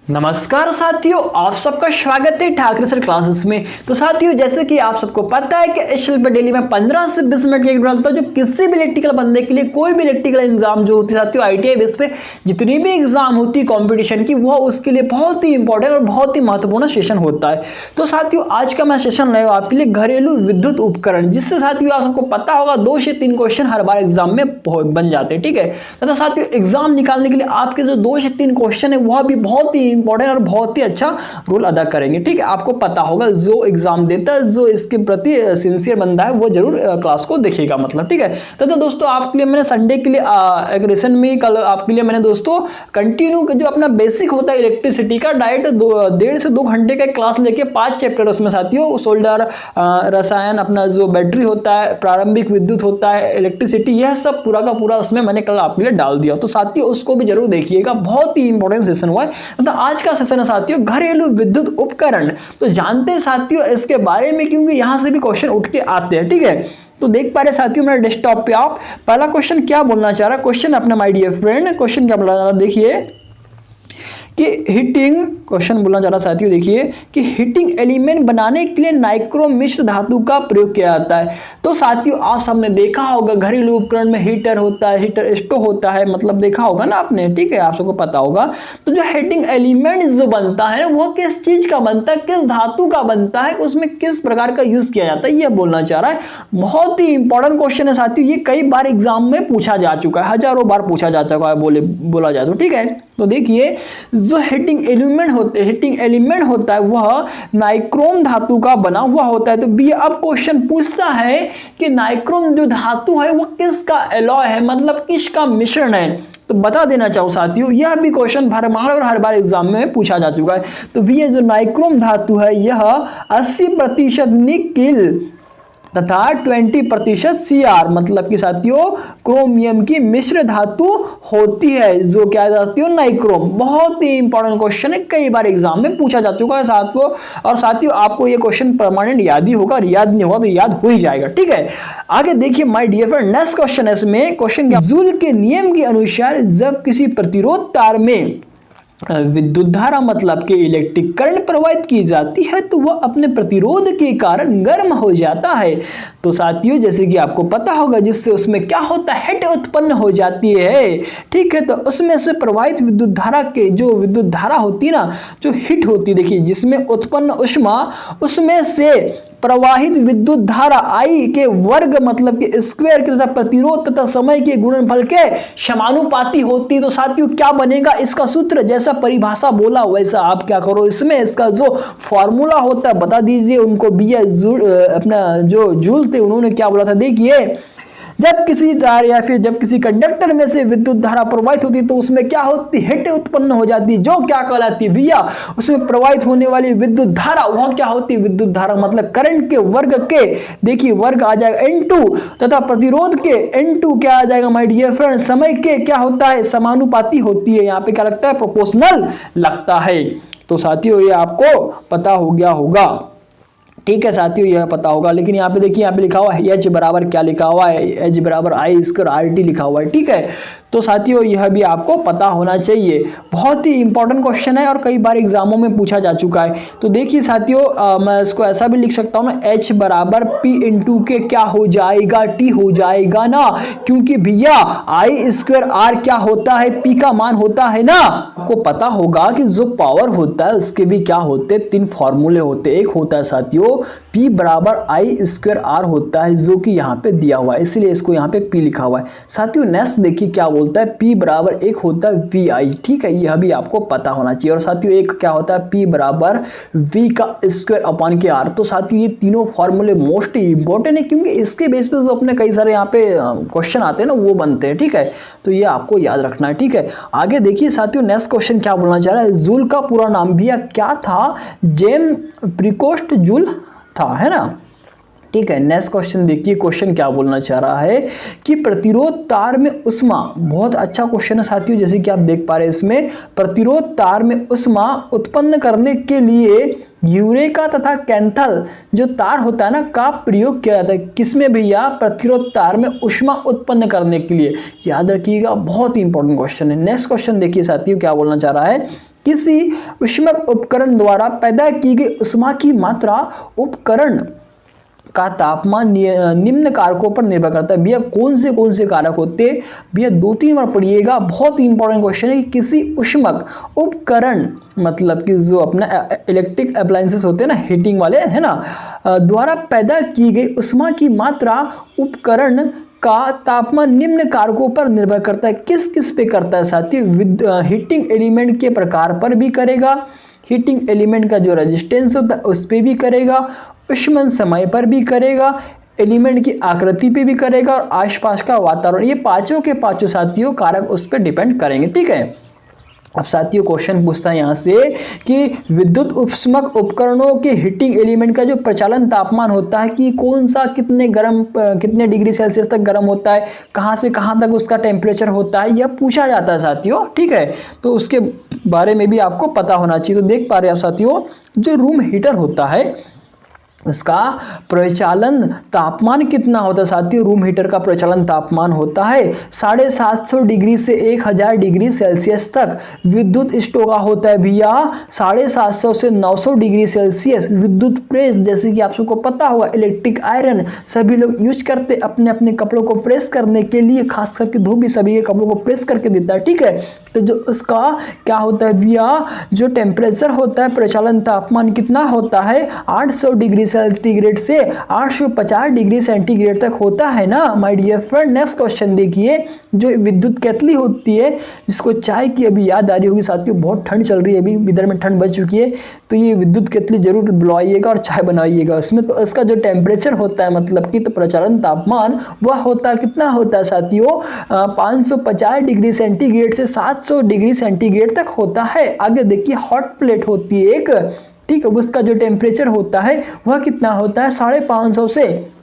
नमस्कार साथियों, आप सबका स्वागत है ठाकरे सर क्लासेस में। तो साथियों, जैसे कि आप सबको पता है कि एचएल पर डेली में 15 से 20 मिनट की एक डालता है जो किसी भी इलेक्ट्रिकल बंदे के लिए कोई भी इलेक्ट्रिकल एग्जाम जो होती है साथियों, आईटीआई बेस पे जितनी भी एग्जाम होती है कंपटीशन की, वो उसके लिए बहुत ही इंपॉर्टेंट और बहुत ही महत्वपूर्ण सेशन होता है। तो साथियों, आज का मैं सेशन लाया हूं आपके लिए घरेलू विद्युत उपकरण, जिससे साथियों आप सबको पता होगा 2 से 3 क्वेश्चन हर बार एग्जाम में बन जाते हैं। ठीक है, तथा साथियों एग्जाम निकालने के लिए आपके जो 2 से 3 क्वेश्चन है वह भी बहुत ही इंपॉर्टेंट और बहुत अच्छा रोल अदा करेंगे। ठीक है, आपको पता होगा जो एग्जाम देता है, जो इसके प्रति सिंसियर बंदा है, वो जरूर क्लास को देखेगा मतलब। ठीक है, तो दोस्तों आपके लिए मैंने संडे के लिए एक रिसेंट में कल आपके लिए मैंने दोस्तों कंटिन्यू जो अपना बेसिक होता है इलेक्ट्रिसिटी का डायरेक्ट 1.5 से 2 घंटे का क्लास लेके 5 चैप्टर उसमें साथियों, सोल्डर, रसायन, अपना जो बैटरी होता है, प्रारंभिक विद्युत होता है, इलेक्ट्रिसिटी, यह सब पूरा का पूरा उसमें मैंने कल आपके लिए डाल दिया। तो साथियों उसको भी जरूर देखिएगा, बहुत ही इंपॉर्टेंट सेशन हुआ है। तो आज का सेशन है साथियों घरेलू विद्युत उपकरण। तो जानते हैं साथियों इसके बारे में, क्योंकि यहां से भी क्वेश्चन उठ के आते हैं। ठीक है, तो देख पा रहे साथियों मेरे डेस्कटॉप पे आप पहला क्वेश्चन क्या बोलना चाह रहा है। क्वेश्चन अपना माय डियर फ्रेंड, क्वेश्चन क्या बोलना चाह रहा है, देखिए कि हीटिंग, क्वेश्चन बोलना चाह रहा साथियों, देखिए कि हीटिंग एलिमेंट बनाने के लिए नाइक्रोम मिश्र धातु का प्रयोग किया जाता है। तो साथियों आप सबने देखा होगा घरेलू उपकरण में हीटर होता है, हीटर स्टोव होता है, मतलब देखा होगा ना आपने। ठीक है, आप सबको पता होगा। तो जो हीटिंग एलिमेंट जो बनता है वो किस चीज का बनता है, किस धातु का बनता है, उसमें किस प्रकार का यूज किया जाता है, यह बोलना चाह रहा है। बहुत ही इंपॉर्टेंट क्वेश्चन है साथियों, ये कई बार एग्जाम में पूछा जा चुका है, हजारों बार पूछा जा चुका है बोला जाए तो। ठीक है, तो देखिए जो हीटिंग एलिमेंट होता है वह नाइक्रोम धातु का बना हुआ होता है। तो बी अब क्वेश्चन पूछता है कि नाइक्रोम जो धातु है वो किसका एलॉय है, मतलब किसका मिश्रण है। तो बता देना चाहूँ साथियों, यह भी क्वेश्चन हर बार एग्जाम में पूछा जा चुका है। तो भी ये जो नाइक्रोम धातु है यह 80% निकिल तथा 20% Cr, मतलब कि साथियों क्रोमियम की मिश्र धातु होती है, जो क्या जाती है नाइक्रोम। बहुत ही इंपॉर्टेंट क्वेश्चन है, कई बार एग्जाम में पूछा जा चुका है साथियों। और साथियों आपको ये क्वेश्चन परमानेंट याद ही होगा, याद नहीं होगा तो याद हो ही जाएगा। ठीक है, आगे देखिए my dear friend, next question है इसमें। क्वेश्चन क्या, जूल के नियम के अनुसार जब किसी प्रतिरोध तार में विद्युत धारा मतलब कि इलेक्ट्रिक करंट प्रवाहित की जाती है तो वह अपने प्रतिरोध के कारण गर्म हो जाता है। तो साथियों जैसे कि आपको पता होगा, जिससे उसमें क्या होता है, हीट उत्पन्न हो जाती है। ठीक है, तो उसमें से प्रवाहित विद्युत धारा के जो विद्युत धारा होती है ना, जो हीट होती है, देखिए जिसमें उत्पन्न ऊष्मा, उसमें से प्रवाहित विद्युत धारा I के वर्ग मतलब कि स्क्वायर के तथा प्रतिरोध तथा समय के गुणनफल के समानुपाती होती है। तो साथियों क्या बनेगा, इसका सूत्र जैसा परिभाषा बोला वैसा आप क्या करो, इसमें इसका जो फॉर्मूला होता है बता दीजिए उनको। अपना जो जूल थे उन्होंने क्या बोला था, देखिए जब किसी तार या फिर जब किसी कंडक्टर में से विद्युत धारा प्रवाहित होती है तो उसमें क्या होती है, हीट उत्पन्न हो जाती है, जो क्या कहलाती है भैया, उसमें प्रवाहित होने वाली विद्युत धारा वह क्या होती है, विद्युत धारा मतलब करंट के वर्ग के, देखिए वर्ग आ जाएगा N2 तथा प्रतिरोध के N2 क्या आ जाएगा माय डियर फ्रेंड, समय के क्या होता है, समानुपाती होती है। यहाँ पे क्या लगता है, प्रोपोर्शनल लगता है। तो साथियों ये आपको पता हो गया होगा। ठीक है साथियों, यह पता होगा। लेकिन यहाँ पे देखिए, यहाँ पे लिखा हुआ है H बराबर क्या लिखा हुआ है, H बराबर I² RT लिखा हुआ है। ठीक है, तो साथियों यह भी आपको पता होना चाहिए, बहुत ही इंपॉर्टेंट क्वेश्चन है और कई बार एग्जामों में पूछा जा चुका है। तो देखिए साथियों मैं इसको ऐसा भी लिख सकता हूँ ना, H बराबर P इंटू के क्या हो जाएगा, T हो जाएगा ना, क्योंकि भैया I² R क्या होता है, P का मान होता है ना। आपको पता होगा कि जो पावर होता है उसके भी क्या होते हैं, 3 फॉर्मूले होते हैं। एक होता है साथियों P बराबर I² R होता है, जो कि यहाँ पे दिया हुआ है, इसलिए इसको यहाँ पे P लिखा हुआ है। साथियों नेक्स्ट देखिए क्या बोलता है, P बराबर एक होता है VI। ठीक है, यह भी आपको पता होना चाहिए। और साथियों एक क्या होता है, P बराबर V का स्क्वायर अपॉन के R। तो साथियों ये तीनों फॉर्मूले मोस्ट इंपॉर्टेंट है, क्योंकि इसके बेस पे जो अपने कई सारे यहाँ पे क्वेश्चन आते हैं ना वो बनते हैं। ठीक है, तो ये आपको याद रखना है। ठीक है, आगे देखिए साथियों नेक्स्ट क्वेश्चन क्या बोलना चाह रहा है, जूल का पूरा नाम भैया क्या था, जेम प्रिकोस्ट जूल था, है ना। ठीक है, नेक्स्ट क्वेश्चन देखिए, क्वेश्चन क्या बोलना चाह रहा है कि प्रतिरोध तार में उष्मा, बहुत अच्छा क्वेश्चन है साथियों। जैसे कि आप देख पा रहे हैं इसमें प्रतिरोध तार में उष्मा उत्पन्न करने के लिए यूरेका तथा कैंथल जो तार होता है ना का प्रयोग किया जाता है। किसमें भैया, प्रतिरोध तार में उष्मा उत्पन्न करने के लिए। याद रखिएगा, बहुत ही इंपॉर्टेंट क्वेश्चन है। नेक्स्ट क्वेश्चन देखिए साथियों क्या बोलना चाह रहा है किसी ऊष्मक उपकरण द्वारा पैदा की गई ऊष्मा की मात्रा उपकरण का तापमान निम्न कारकों पर निर्भर करता है। भैया कौन से कारक होते हैं? भैया 2-3 बार पढ़िएगा, बहुत इंपॉर्टेंट क्वेश्चन है कि किसी ऊष्मक उपकरण मतलब कि जो अपना इलेक्ट्रिक अप्लायंसेस होते हैं ना, हीटिंग वाले है ना, द्वारा पैदा की गई ऊष्मा की मात्रा उपकरण का तापमान निम्न कारकों पर निर्भर करता है। किस किस पे करता है साथियों? हीटिंग एलिमेंट के प्रकार पर भी करेगा, हीटिंग एलिमेंट का जो रेजिस्टेंस होता है उस पर भी करेगा, ऊष्मन समय पर भी करेगा, एलिमेंट की आकृति पे भी करेगा और आसपास का वातावरण, ये पांचों के पांचों साथियों कारक उस पर डिपेंड करेंगे। ठीक है, अब साथियों क्वेश्चन पूछता है यहाँ से कि विद्युत ऊष्मक उपकरणों के हीटिंग एलिमेंट का जो प्रचालन तापमान होता है कि कौन सा कितने डिग्री सेल्सियस तक गर्म होता है, कहाँ से कहाँ तक उसका टेम्परेचर होता है, यह पूछा जाता है साथियों। ठीक है, तो उसके बारे में भी आपको पता होना चाहिए। तो देख पा रहे हैं आप साथियों, जो रूम हीटर होता है उसका प्रचालन तापमान कितना होता है साथियों? रूम हीटर का प्रचालन तापमान होता है 750 डिग्री से 1000 डिग्री सेल्सियस तक। विद्युत स्टोव का होता है भैया 750 से 900 डिग्री सेल्सियस। विद्युत प्रेस, जैसे कि आप सबको पता होगा, इलेक्ट्रिक आयरन सभी लोग यूज करते अपने अपने कपड़ों को प्रेस करने के लिए, खास करके धोबी सभी के कपड़ों को प्रेस करके देता है। ठीक है, तो जो उसका क्या होता है भैया, जो टेम्परेचर होता है, प्रचालन तापमान कितना होता है? 800 डिग्री सेंटीग्रेड से 850 डिग्री सेंटीग्रेड तक होता है ना my dear friend. Next question देखिए, जो विद्युत केतली होती है, जिसको चाय की अभी याद आ रही होगी साथियों, बहुत ठंड चल रही है, अभी इधर में ठंड बढ़ चुकी है, तो ये विद्युत केतली जरूर बुलवाइएगा और चाय बनाइएगा उसमें। तो इसका जो टेम्परेचर होता है मतलब कि, तो प्रचालन तापमान वह होता है, कितना होता है साथियों? 550 डिग्री सेंटीग्रेड से 700 डिग्री सेंटीग्रेड तक होता है। आगे देखिए, हॉट प्लेट होती है एक, ठीक है, उसका जो टेम्परेचर होता है वह कितना होता है? 550 से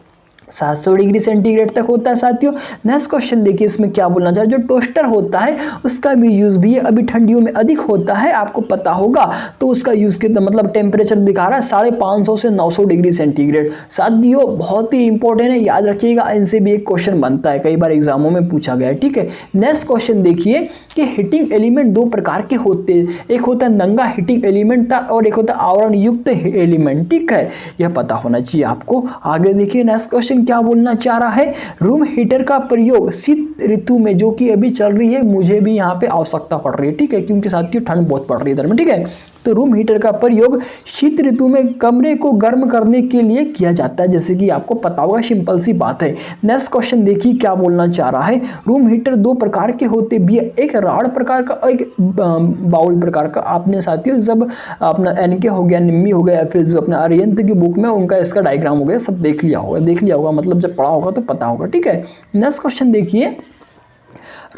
700 डिग्री सेंटीग्रेड तक होता है साथियों। नेक्स्ट क्वेश्चन देखिए, इसमें क्या बोलना चाह रहा है, जो टोस्टर होता है उसका भी यूज भी अभी ठंडियों में अधिक होता है, आपको पता होगा, तो उसका यूज कितना, मतलब टेम्परेचर दिखा रहा है 550 से 900 डिग्री सेंटीग्रेड। साथियों बहुत ही इंपॉर्टेंट है, याद रखिएगा, इनसे भी एक क्वेश्चन बनता है, कई बार एग्जामों में पूछा गया है। ठीक है, नेक्स्ट क्वेश्चन देखिए कि हीटिंग एलिमेंट दो प्रकार के होते हैं, एक होता है नंगा हीटिंग एलिमेंट और एक होता है आवरण युक्त एलिमेंट। ठीक है, यह पता होना चाहिए आपको। आगे देखिए, नेक्स्ट क्वेश्चन क्या बोलना चाह रहा है, रूम हीटर का प्रयोग शीत ऋतु में, जो कि अभी चल रही है, मुझे भी यहाँ पे आवश्यकता पड़ रही है। ठीक है, क्योंकि साथियों ठंड बहुत पड़ रही है इधर में। ठीक है, तो रूम हीटर का प्रयोग शीत ऋतु में कमरे को गर्म करने के लिए किया जाता है, जैसे कि आपको पता होगा, सिंपल सी बात है। नेक्स्ट क्वेश्चन देखिए क्या बोलना चाह रहा है, रूम हीटर दो प्रकार के होते भी, एक राड प्रकार का और एक बाउल प्रकार का। आपने साथियों जब अपना एनके हो गया, निम्मी हो गया, फिर जो अपना अरियंत की बुक में उनका इसका डायग्राम हो गया, सब देख लिया होगा, मतलब जब पढ़ा होगा तो पता होगा। ठीक है, नेक्स्ट क्वेश्चन देखिए,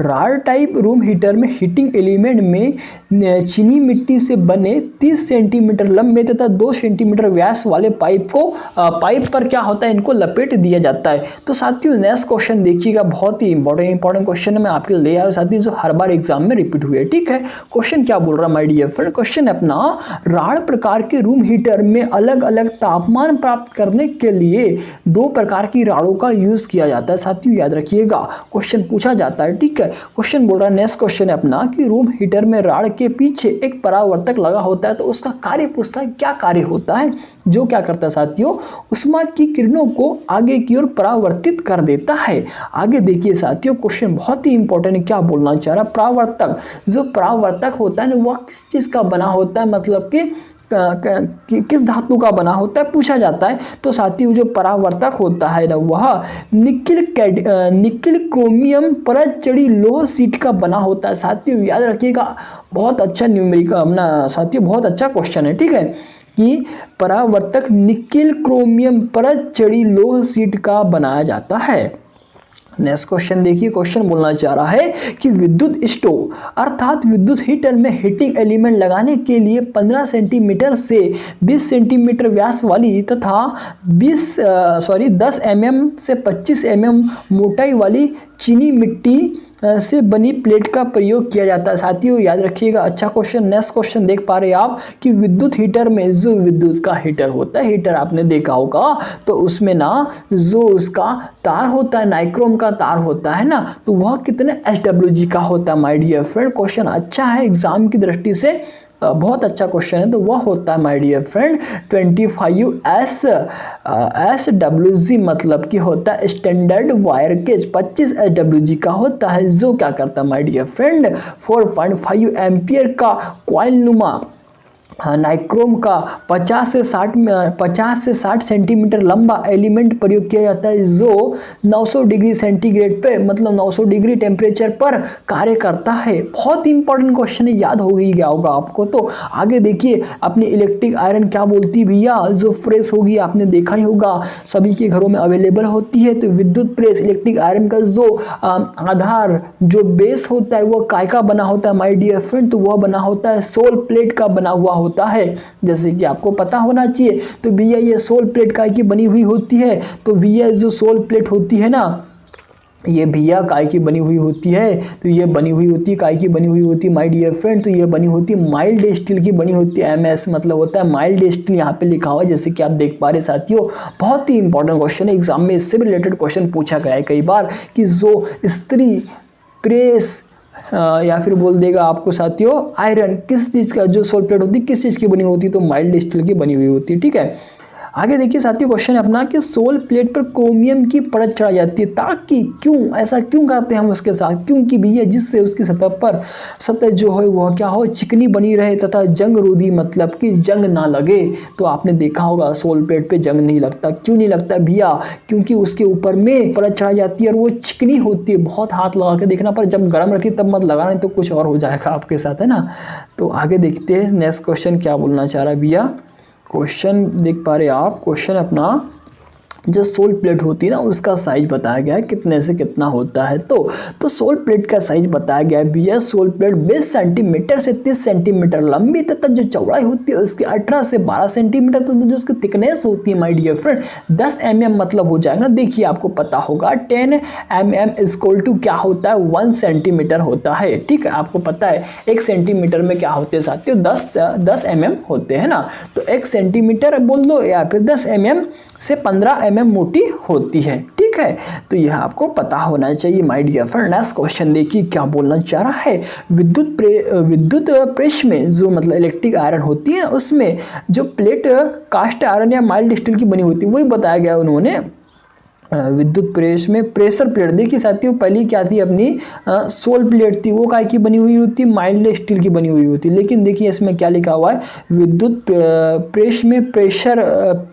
राड टाइप रूम हीटर में हीटिंग एलिमेंट में चीनी मिट्टी से बने 30 सेंटीमीटर लंबे तथा 2 सेंटीमीटर व्यास वाले पाइप पर क्या होता है, इनको लपेट दिया जाता है। तो साथियों नेक्स्ट क्वेश्चन देखिएगा, बहुत ही इंपॉर्टेंट क्वेश्चन मैं आपके लिए ले आया साथियों, जो हर बार एग्जाम में रिपीट हुए। ठीक है, क्वेश्चन क्या बोल रहा है माय डियर फ्रेंड, क्वेश्चन अपना, राड प्रकार के रूम हीटर में अलग अलग तापमान प्राप्त करने के लिए दो प्रकार की राड़ों का यूज किया जाता है। साथियों याद रखिएगा, क्वेश्चन पूछा जाता है। ठीक है, क्वेश्चन बोल रहा है, नेक्स्ट क्वेश्चन है अपना कि रूम हीटर में राड के पीछे एक परावर्तक लगा होता है, तो उसका कार्य पूछता है, क्या कार्य होता है, जो क्या करता है साथियों, ऊष्मा की किरणों को आगे की ओर परावर्तित कर देता है। आगे देखिए साथियों, क्वेश्चन बहुत ही इंपॉर्टेंट है, क्या बोलना चाह रहा है, परावर्तक, जो परावर्तक होता है ना, वह किस चीज का बना होता है, मतलब कि किस धातु का बना होता है, पूछा जाता है। तो साथियों जो परावर्तक होता है ना, वह निकिल क्रोमियम परत चढ़ी लोह शीट का बना होता है। साथियों याद रखिएगा, बहुत अच्छा न्यूमेरिकल अपना साथियों, बहुत अच्छा क्वेश्चन है। ठीक है, कि परावर्तक निकिल क्रोमियम परत चढ़ी लोह शीट का बनाया जाता है। नेक्स्ट क्वेश्चन देखिए, क्वेश्चन बोलना चाह रहा है कि विद्युत स्टोव अर्थात विद्युत हीटर में हीटिंग एलिमेंट लगाने के लिए 15 सेंटीमीटर से 20 सेंटीमीटर व्यास वाली तथा 10 mm से 25 mm मोटाई वाली चीनी मिट्टी से बनी प्लेट का प्रयोग किया जाता है। साथियों याद रखिएगा, अच्छा क्वेश्चन। नेक्स्ट क्वेश्चन देख पा रहे हैं आप कि विद्युत हीटर में, जो विद्युत का हीटर होता है, हीटर आपने देखा होगा, तो उसमें ना जो उसका तार होता है, नाइक्रोम का तार होता है ना, तो वह कितने SWG का होता है माय डियर फ्रेंड। क्वेश्चन अच्छा है एग्जाम की दृष्टि से, बहुत अच्छा क्वेश्चन है, तो वह होता है माय डियर फ्रेंड 25 SWG, मतलब कि होता है स्टैंडर्ड वायर गेज। 25 SWG का होता है, जो क्या करता है माय डियर फ्रेंड 4.5 एम्पियर का कॉइल नुमा नाइक्रोम का 50 से 60 सेंटीमीटर लंबा एलिमेंट प्रयोग किया जाता है, जो 900 डिग्री सेंटीग्रेड पे, मतलब 900 डिग्री टेम्परेचर पर कार्य करता है। बहुत इंपॉर्टेंट क्वेश्चन है, याद हो ही गया होगा आपको। तो आगे देखिए, अपनी इलेक्ट्रिक आयरन क्या बोलती है भैया, जो फ्रेश होगी, आपने देखा ही होगा सभी के घरों में अवेलेबल होती है। तो विद्युत प्रेस इलेक्ट्रिक आयरन का जो आधार, जो बेस होता है, वो काय का बना होता है माय डियर फ्रेंड, तो वह बना होता है सोल प्लेट का बना हुआ होता है, जैसे कि आपको पता होना चाहिए। तो भैया ये सोल प्लेट काय की बनी हुई होती है, तो भैया जो सोल प्लेट होती है ना, ये भैया काय की बनी हुई होती है, तो ये बनी हुई होती है, काय की बनी हुई होती है माय डियर फ्रेंड, तो ये बनी होती है माइल्ड स्टील की बनी होती है। MS मतलब होता है माइल्ड स्टील, यहाँ पे लिखा हुआ है, जैसे कि आप देख पा रहे साथियों। बहुत ही इंपॉर्टेंट क्वेश्चन है, एग्जाम में इससे भी रिलेटेड क्वेश्चन पूछा गया है कई बार, कि जो स्त्री प्रेस या फिर बोल देगा आपको साथियों आयरन किस चीज़ का, जो सोल प्लेट होती है किस चीज़ की बनी होती है, तो माइल्ड स्टील की बनी हुई होती है। ठीक है, आगे देखिए साथियों, क्वेश्चन है अपना कि सोल प्लेट पर क्रोमियम की परत चढ़ाई जाती है, ताकि, क्यों ऐसा क्यों करते हैं हम उसके साथ, क्योंकि भैया जिससे उसकी सतह जो है वह क्या हो, चिकनी बनी रहे तथा जंग रोधी, मतलब कि जंग ना लगे। तो आपने देखा होगा सोल प्लेट पे जंग नहीं लगता, क्यों नहीं लगता भैया, क्योंकि उसके ऊपर में परत चढ़ाई जाती है और वो चिकनी होती है। बहुत हाथ लगा के देखना, पर जब गर्म रखी तब मत लगाना, नहीं तो कुछ और हो जाएगा आपके साथ, है ना। तो आगे देखते हैं नेक्स्ट क्वेश्चन क्या बोलना चाह रहा है भैया। क्वेश्चन देख पा रहे आप, क्वेश्चन अपना जो सोल प्लेट होती है ना, उसका साइज बताया गया है कितने से कितना होता है। तो सोल प्लेट का साइज बताया गया है भैया, सोल प्लेट 20 सेंटीमीटर से 30 सेंटीमीटर लंबी तथा जो चौड़ाई होती है उसकी 18 से 12 सेंटीमीटर, तो जो उसकी थिकनेस होती है माय डियर फ्रेंड 10 mm मतलब हो जाएगा। देखिए आपको पता होगा 10 mm इक्वल टू क्या होता है, 1 सेंटीमीटर होता है। ठीक है, आपको पता है 1 सेंटीमीटर में क्या होते हैं साथियों, 10 mm होते हैं ना। तो 1 सेंटीमीटर बोल दो या फिर 10 mm से 15 mm मोटी होती है। ठीक है, तो यह आपको पता होना चाहिए my dear friend. Next question देखिए क्या बोलना चाह रहा है, विद्युत प्रेस में जो मतलब इलेक्ट्रिक आयरन होती है, उसमें जो प्लेट कास्ट आयरन या माइल्ड स्टील की बनी होती है, वही बताया गया उन्होंने। विद्युत प्रेस में प्रेशर प्लेट, देखिए साथियों पहली क्या थी अपनी सोल प्लेट थी, वो काय की बनी हुई होती है, माइल्ड स्टील की बनी हुई होती है। लेकिन देखिए इसमें क्या लिखा हुआ है, विद्युत प्रेस में प्रेशर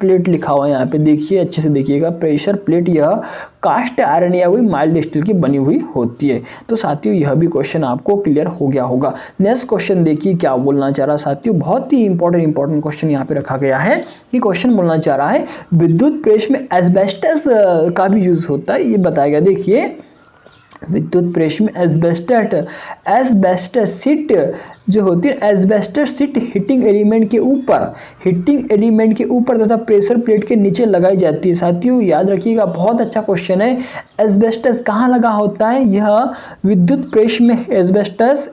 प्लेट लिखा हुआ है, यहाँ पे देखिए अच्छे से देखिएगा, प्रेशर प्लेट यह कास्ट आयरन या वही माइल्ड स्टील की बनी हुई होती है। तो साथियों यह भी क्वेश्चन आपको क्लियर हो गया होगा। नेक्स्ट क्वेश्चन देखिए क्या बोलना चाह रहा है साथियों, बहुत ही इंपॉर्टेंट क्वेश्चन यहाँ पे रखा गया है। कि क्वेश्चन बोलना चाह रहा है विद्युत प्रेस में एस्बेस्टस का भी यूज होता है, ये बताया गया। देखिए विद्युत प्रेस में एस्बेस्टस सीट जो होती है, एस्बेस्टस सीट हीटिंग एलिमेंट के ऊपर तथा प्रेशर प्लेट के नीचे लगाई जाती है। साथियों याद रखिएगा, बहुत अच्छा क्वेश्चन है। एस्बेस्टस कहाँ लगा होता है, यह विद्युत प्रेस में एस्बेस्टस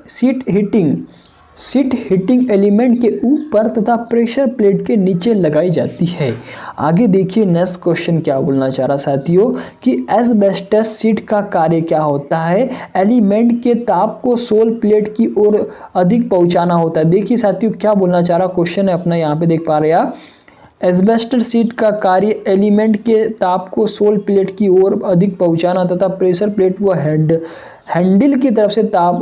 सीट हीटिंग एलिमेंट के ऊपर तथा प्रेशर प्लेट के नीचे लगाई जाती है। आगे देखिए नेक्स्ट क्वेश्चन क्या बोलना चाह रहा साथियों, कि एस्बेस्टस सीट का कार्य क्या होता है, एलिमेंट के ताप को सोल प्लेट की ओर अधिक पहुंचाना होता है। देखिए साथियों क्या बोलना चाह रहा क्वेश्चन है अपना, यहाँ पे देख पा रहे हैं आप, एस्बेस्टस सीट का कार्य एलिमेंट के ताप को सोल प्लेट की ओर अधिक पहुंचाना तथा प्रेशर प्लेट व हैंडल की तरफ से ताप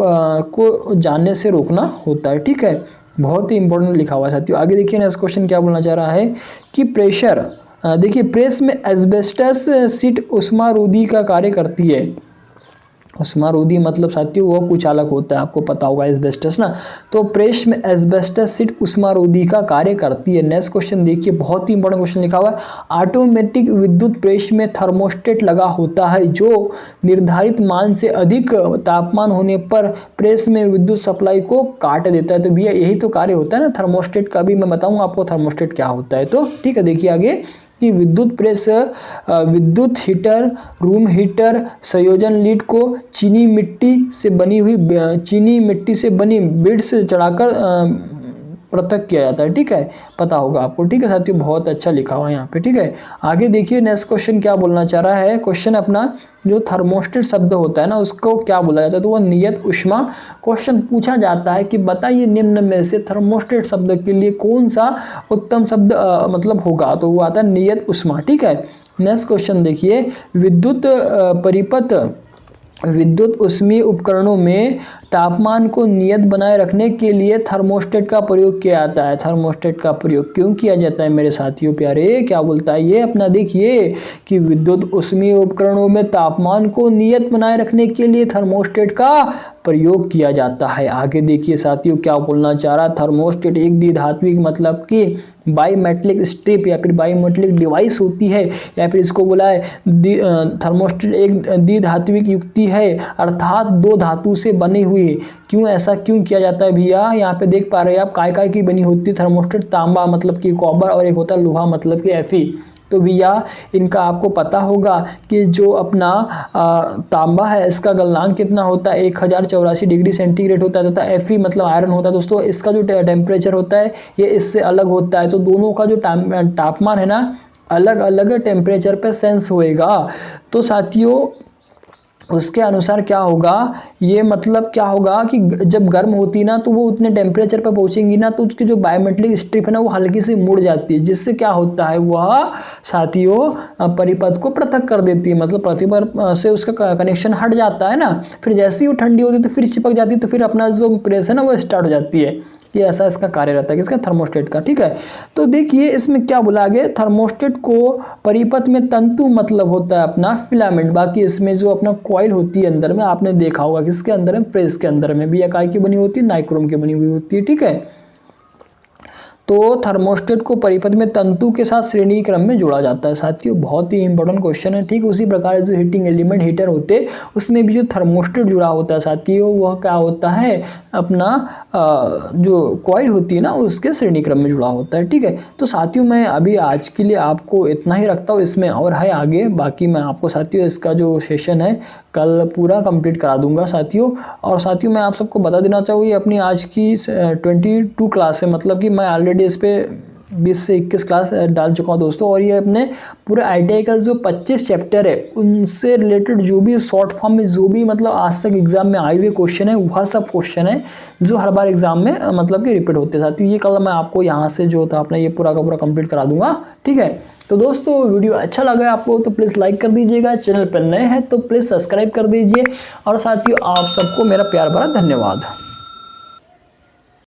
को जाने से रोकना होता है। ठीक है, बहुत ही इंपॉर्टेंट लिखा हुआ है साथियों। आगे देखिए नेक्स्ट क्वेश्चन क्या बोलना चाह रहा है, कि प्रेशर देखिए प्रेस में एस्बेस्टस सीट उष्मारोधी का कार्य करती है। उष्मारोधी मतलब साथियों वो कुछ अलग होता है, आपको पता होगा एस्बेस्टस ना। तो प्रेस में एस्बेस्टस सीट उष्मारोधी का कार्य करती है। नेक्स्ट क्वेश्चन देखिए, बहुत ही इंपॉर्टेंट क्वेश्चन लिखा हुआ है, ऑटोमेटिक विद्युत प्रेस में थर्मोस्टेट लगा होता है, जो निर्धारित मान से अधिक तापमान होने पर प्रेस में विद्युत सप्लाई को काट देता है। तो भैया यही तो कार्य होता है ना थर्मोस्टेट का, भी मैं बताऊंगा आपको थर्मोस्टेट क्या होता है। तो ठीक है, देखिए आगे कि विद्युत प्रेस विद्युत हीटर, रूम हीटर संयोजन लीड को चीनी मिट्टी से बनी बिड्स चढ़ाकर पृथक किया जाता है। ठीक है, पता होगा आपको। ठीक है साथियों, बहुत अच्छा लिखा हुआ है यहाँ पे। ठीक है, आगे देखिए नेक्स्ट क्वेश्चन क्या बोलना चाह रहा है। क्वेश्चन अपना जो थर्मोस्टेट शब्द होता है ना, उसको क्या बोला जाता है, तो वो नियत ऊष्मा। क्वेश्चन पूछा जाता है कि बताइए निम्न में से थर्मोस्टेट शब्द के लिए कौन सा उत्तम शब्द मतलब होगा, तो वो आता है नियत ऊष्मा। ठीक है, नेक्स्ट क्वेश्चन देखिए, विद्युत ऊष्मीय उपकरणों में तापमान को नियत बनाए रखने के लिए थर्मोस्टेट का प्रयोग किया जाता है। थर्मोस्टेट का प्रयोग क्यों किया जाता है मेरे साथियों प्यारे, क्या बोलता है ये अपना, देखिए कि विद्युत ऊष्मीय उपकरणों में तापमान को नियत बनाए रखने के लिए थर्मोस्टेट का प्रयोग किया जाता है। आगे देखिए साथियों क्या बोलना चाह रहा है, थर्मोस्टेट एक द्विधात्विक मतलब कि बाईमेटलिक स्ट्रिप या फिर बाईमेटलिक डिवाइस होती है, या फिर इसको बोला है थर्मोस्टेट एक द्विधात्विक युक्ति है, अर्थात दो धातु से बनी हुई। क्यों ऐसा क्यों किया जाता है भैया, यहाँ पे देख पा रहे हैं आप काय की बनी होती है थर्मोस्टेट, तांबा मतलब कि कॉपर, और एक होता है लोहा मतलब कि Fe। तो भैया इनका आपको पता होगा कि जो अपना तांबा है इसका गलनांक कितना होता है, 1084 डिग्री सेंटीग्रेड होता है, तथा Fe मतलब आयरन होता है दोस्तों, इसका जो टेम्परेचर होता है ये इससे अलग होता है। तो दोनों का जो तापमान है ना, अलग अलग टेम्परेचर पे सेंस होएगा। तो साथियों उसके अनुसार क्या होगा, ये मतलब क्या होगा कि जब गर्म होती ना तो वो उतने टेम्परेचर पर पहुंचेंगी ना, तो उसकी जो बायोमेट्रिक स्ट्रिप है ना वो हल्की सी मुड़ जाती है, जिससे क्या होता है वह साथियों परिपथ को पृथक कर देती है, मतलब प्रतिपथ से उसका कनेक्शन हट जाता है ना। फिर जैसे ही वो ठंडी होती है तो फिर चिपक जाती है, तो फिर अपना जो प्रेस है ना वो स्टार्ट हो जाती है। ये ऐसा इसका कार्य रहता है किसका, थर्मोस्टेट का। ठीक है, तो देखिए इसमें क्या बोला गया, थर्मोस्टेट को परिपथ में तंतु मतलब होता है अपना फिलामेंट, बाकी इसमें जो अपना कॉइल होती है अंदर में, आपने देखा होगा किसके अंदर में, प्रेस के अंदर में भी इकाई की बनी होती है, नाइक्रोम की बनी हुई होती है। ठीक है, तो थर्मोस्टेट को परिपथ में तंतु के साथ श्रेणी क्रम में जोड़ा जाता है। साथियों बहुत ही इंपॉर्टेंट क्वेश्चन है। ठीक उसी प्रकार जो हीटिंग एलिमेंट हीटर होते उसमें भी जो थर्मोस्टेट जुड़ा होता है साथियों, वह क्या होता है अपना जो कॉइल होती है ना उसके श्रेणी क्रम में जुड़ा होता है। ठीक है, तो साथियों मैं अभी आज के लिए आपको इतना ही रखता हूँ, इसमें और है आगे, बाकी मैं आपको साथियों इसका जो सेशन है कल पूरा कंप्लीट करा दूंगा साथियों। और साथियों मैं आप सबको बता देना चाहूँगी अपनी आज की 22 क्लास है, मतलब कि मैं ऑलरेडी इस पर 20 से 21 क्लास डाल चुका हूँ दोस्तों। और ये अपने पूरे ITI का जो 25 चैप्टर है उनसे रिलेटेड जो भी शॉर्ट फॉर्म में जो भी मतलब आज तक एग्जाम में आए हुए क्वेश्चन है वह सब क्वेश्चन है जो हर बार एग्जाम में मतलब कि रिपीट होते हैं साथियों। ये कल मैं आपको यहाँ से जो था अपना ये पूरा का पूरा कंप्लीट करा दूंगा। ठीक है, तो दोस्तों वीडियो अच्छा लगा आपको तो प्लीज़ लाइक कर दीजिएगा, चैनल पर नए हैं तो प्लीज़ सब्सक्राइब कर दीजिए, और साथियों आप सबको मेरा प्यार भरा धन्यवाद।